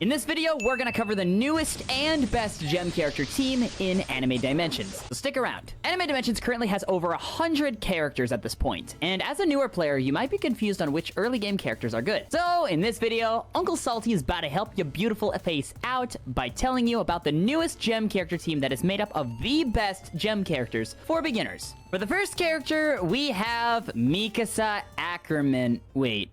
In this video, we're gonna cover the newest and best gem character team in Anime Dimensions, so stick around. Anime Dimensions currently has over 100 characters at this point, and as a newer player, you might be confused on which early game characters are good. So, in this video, Uncle Salty is about to help your beautiful face out by telling you about the newest gem character team that is made up of the best gem characters for beginners. For the first character, we have Misaka Ackerman. Wait.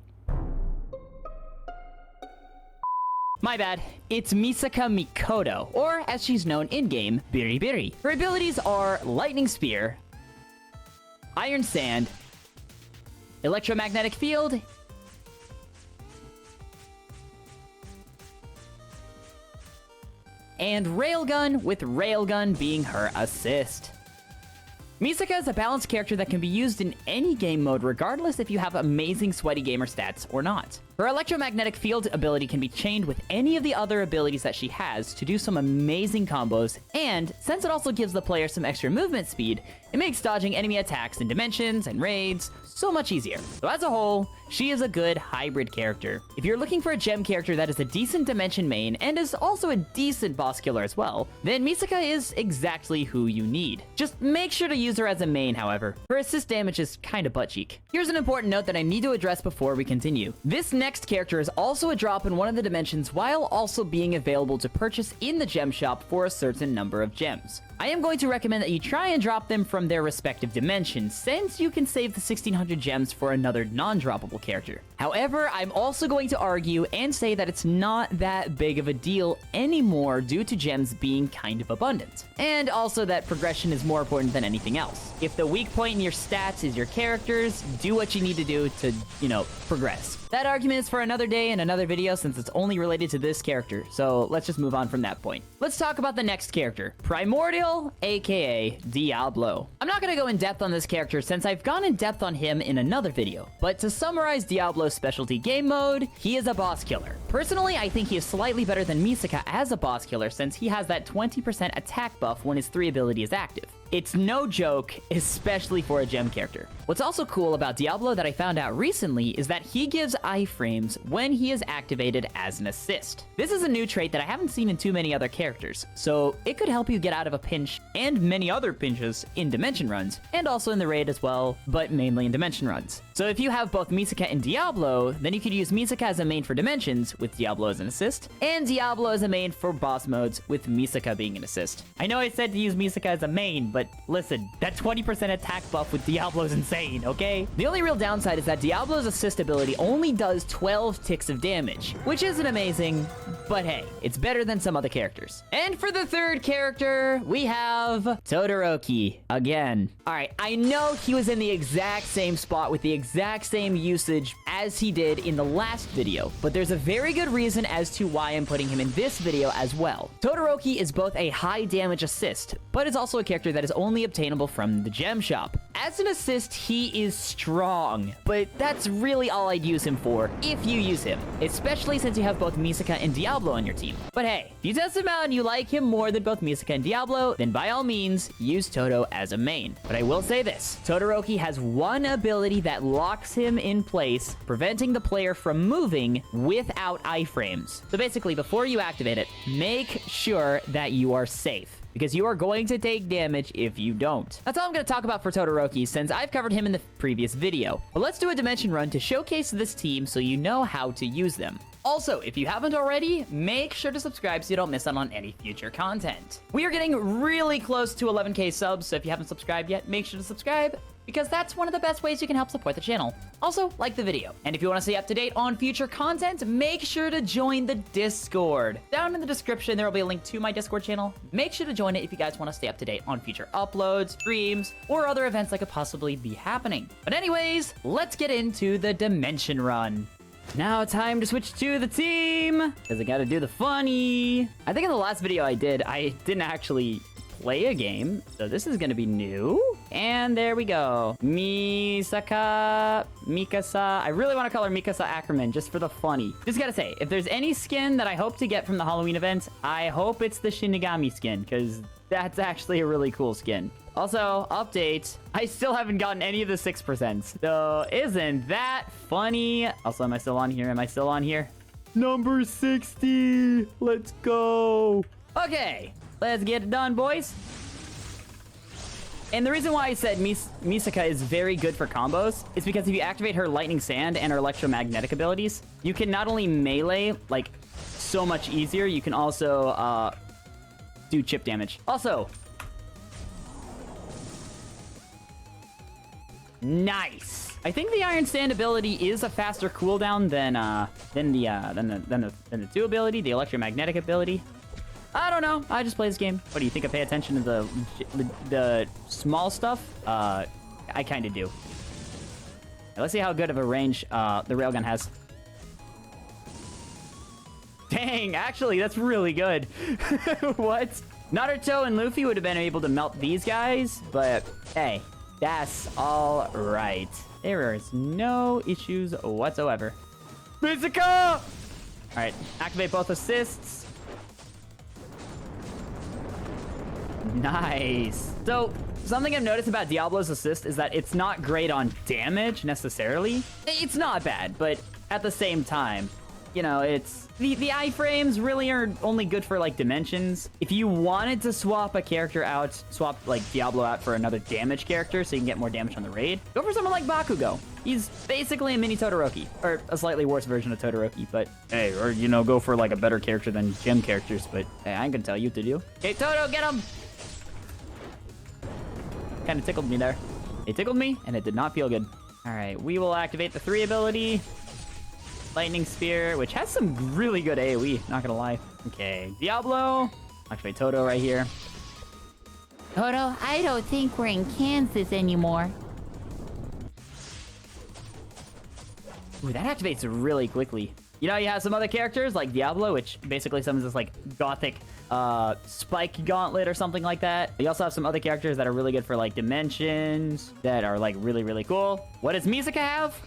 My bad. It's Misaka Mikoto, or as she's known in-game, Biribiri. Her abilities are Lightning Spear, Iron Sand, Electromagnetic Field, and Railgun, with Railgun being her assist. Misaka is a balanced character that can be used in any game mode regardless if you have amazing sweaty gamer stats or not. Her electromagnetic field ability can be chained with any of the other abilities that she has to do some amazing combos, and since it also gives the player some extra movement speed, it makes dodging enemy attacks in dimensions and raids so much easier. So as a whole, she is a good hybrid character. If you're looking for a gem character that is a decent dimension main and is also a decent boss killer as well, then Misaka is exactly who you need. Just make sure to use her as a main, however. Her assist damage is kinda butt cheek. Here's an important note that I need to address before we continue. This next character is also a drop in one of the dimensions while also being available to purchase in the gem shop for a certain number of gems. I am going to recommend that you try and drop them from their respective dimensions, since you can save the 1600 gems for another non-droppable character. However, I'm also going to argue and say that it's not that big of a deal anymore due to gems being kind of abundant. And also that progression is more important than anything else. If the weak point in your stats is your characters, do what you need to do to, progress. That argument is for another day in another video since it's only related to this character, so let's just move on from that point. Let's talk about the next character, Primordial, aka Diablo. I'm not gonna go in depth on this character since I've gone in depth on him in another video, but to summarize Diablo's specialty game mode, he is a boss killer. Personally, I think he is slightly better than Misaka as a boss killer since he has that 20% attack buff when his 3 ability is active. It's no joke, especially for a gem character. What's also cool about Diablo that I found out recently is that he gives iframes when he is activated as an assist. This is a new trait that I haven't seen in too many other characters, so it could help you get out of a pinch and many other pinches in dimension runs, and also in the raid as well, but mainly in dimension runs. So if you have both Misaka and Diablo, then you could use Misaka as a main for dimensions with Diablo as an assist, and Diablo as a main for boss modes with Misaka being an assist. I know I said to use Misaka as a main, but listen, that 20% attack buff with Diablo is insane, okay? The only real downside is that Diablo's assist ability only does 12 ticks of damage, which isn't amazing, but hey, it's better than some other characters. And for the third character, we have Todoroki again. Alright, I know he was in the exact same spot with the exact same usage as he did in the last video, but there's a very good reason as to why I'm putting him in this video as well. Todoroki is both a high damage assist, but is also a character that is only obtainable from the gem shop. As an assist, he is strong, but that's really all I'd use him for if you use him, especially since you have both Misaka and Diablo on your team. But hey, if you test him out and you like him more than both Misaka and Diablo, then by all means, use Todo as a main. But I will say this, Todoroki has one ability that locks him in place, preventing the player from moving without iframes. So basically, before you activate it, make sure that you are safe, because you are going to take damage if you don't. That's all I'm going to talk about for Todoroki since I've covered him in the previous video. But let's do a dimension run to showcase this team so you know how to use them. Also, if you haven't already, make sure to subscribe so you don't miss out on any future content. We are getting really close to 11k subs, so if you haven't subscribed yet, make sure to subscribe, because that's one of the best ways you can help support the channel. Also, like the video. And if you want to stay up to date on future content, make sure to join the Discord. Down in the description, there will be a link to my Discord channel. Make sure to join it if you guys want to stay up to date on future uploads, streams, or other events that could possibly be happening. But anyways, let's get into the dimension run. Now time to switch to the team, because I gotta do the funny. I think in the last video I didn't actually play a game, so this is gonna be new. And there we go. Mikasa. I really want to call her Mikasa Ackerman just for the funny. Just gotta say, if there's any skin that I hope to get from the Halloween event, I hope it's the Shinigami skin, because that's actually a really cool skin. Also, update, I still haven't gotten any of the 6%, so isn't that funny? Also, am I still on here? Number 60. Let's go. Okay, let's get it done, boys. And the reason why I said Misaka is very good for combos is because if you activate her Lightning Sand and her electromagnetic abilities, you can not only melee, like, so much easier, you can also do chip damage. Also, nice. I think the Iron Sand ability is a faster cooldown than the 2 ability, the electromagnetic ability. I don't know. I just play this game. What do you think? I pay attention to the small stuff? I kind of do. Now, let's see how good of a range the railgun has. Dang, actually, that's really good. What? Naruto and Luffy would have been able to melt these guys, but hey, that's all right. There is no issues whatsoever. Misaka! All right, activate both assists. Nice. So, something I've noticed about Diablo's assist is that it's not great on damage, necessarily. It's not bad, but at the same time, you know, it's... The iframes really are only good for, like, dimensions. If you wanted to swap a character out, swap, like, Diablo out for another damage character so you can get more damage on the raid, go for someone like Bakugo. He's basically a mini Todoroki, or a slightly worse version of Todoroki, but hey, or, you know, go for, like, a better character than gem characters, but hey, I ain't gonna tell you what to do. Okay, Todo, get him! Kind of tickled me there. It tickled me, and it did not feel good. All right, we will activate the 3 ability. Lightning Spear, which has some really good AoE, not gonna lie. Okay, Diablo. Activate Todo right here. Toto, I don't think we're in Kansas anymore. Ooh, that activates really quickly. You know, you have some other characters like Diablo, which basically summons this like gothic spike gauntlet or something like that. You also have some other characters that are really good for like dimensions that are like really, really cool. What does Misaka have?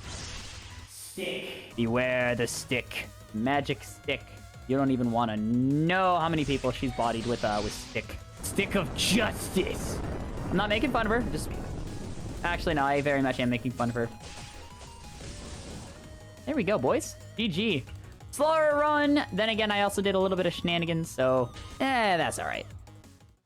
Stick. Beware the stick. Magic stick. You don't even want to know how many people she's bodied with stick. Stick of justice. I'm not making fun of her. Just actually, no, I very much am making fun of her. There we go, boys. GG. Slower run. Then again, I also did a little bit of shenanigans, so that's all right.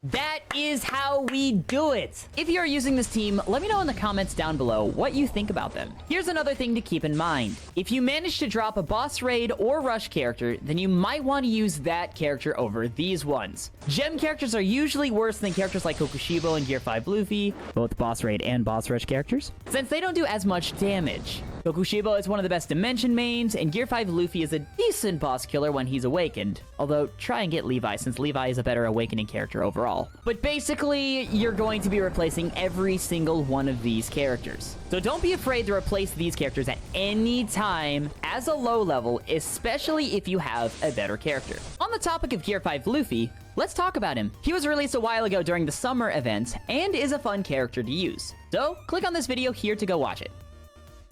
That is how we do it. If you're using this team, let me know in the comments down below what you think about them. Here's another thing to keep in mind. If you manage to drop a boss raid or rush character, then you might want to use that character over these ones. Gem characters are usually worse than characters like Kokushibo and Gear 5 Luffy, both boss raid and boss rush characters, since they don't do as much damage. Kokushibo is one of the best dimension mains, and Gear 5 Luffy is a decent boss killer when he's awakened. Although, try and get Levi, since Levi is a better awakening character overall. But basically, you're going to be replacing every single one of these characters. So don't be afraid to replace these characters at any time as a low level, especially if you have a better character. On the topic of Gear 5 Luffy, let's talk about him. He was released a while ago during the summer event, and is a fun character to use. So, click on this video here to go watch it.